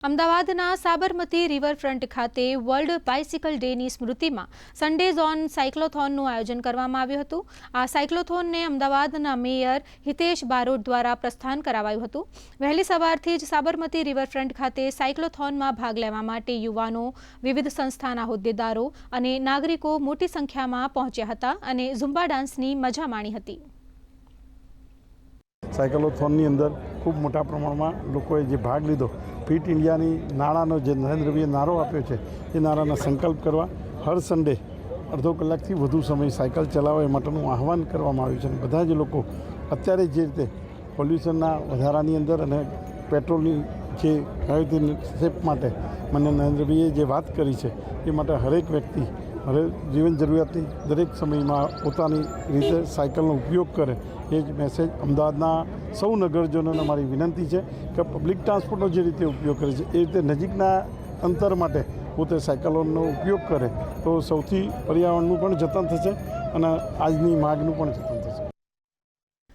અમદાવાદના સાબરમતી રિવરફ્રન્ટ ખાતે world bicycle ડેની સ્મૃતિમાં સન્ડેઝ ઓન સાયક્લોથોનનું આયોજન કરવામાં આવ્યું હતું। આ સાયક્લોથોનને અમદાવાદના મેયર હિતેશ બારોટ દ્વારા પ્રસ્થાન કરાવાયું હતું। વહેલી સવારથી જ સાબરમતી રિવરફ્રન્ટ ખાતે સાયક્લોથોનમાં ભાગ લેવા માટે યુવાનો, વિવિધ સંસ્થાના હોદ્દેદારો અને નાગરિકો મોટી સંખ્યામાં પહોંચ્યા હતા અને ઝુમ્બા ડાન્સની મજા માણી હતી। સાયક્લોથોનની અંદર ખૂબ મોટા પ્રમાણમાં લોકોએ જે ભાગ લીધો, ફિટ ઇન્ડિયાની નાણાંનો જે નરેન્દ્રભાઈએ નારો આપ્યો છે એ નારાના સંકલ્પ કરવા હર સન્ડે અડધો કલાકથી વધુ સમય સાયકલ ચલાવવા એ માટેનું આહવાન કરવામાં આવ્યું છે। અને બધા જ લોકો અત્યારે જે રીતે પોલ્યુશનના વધારાની અંદર અને પેટ્રોલની જે શેપ માટે મને નરેન્દ્રભાઈએ જે વાત કરી છે એ માટે હરેક વ્યક્તિ હવે જીવન જરૂરિયાતની દરેક સમયમાં પોતાની રીતે સાયકલનો ઉપયોગ કરે એ જ મેસેજ અમદાવાદના સૌ નગરજનોને મારી વિનંતી છે કે પબ્લિક ટ્રાન્સપોર્ટનો જે રીતે ઉપયોગ કરે છે એ રીતે નજીકના અંતર માટે પોતે સાયકલોનો ઉપયોગ કરે તો સૌથી પર્યાવરણનું પણ જતન થશે અને આજની માગનું પણ જતન।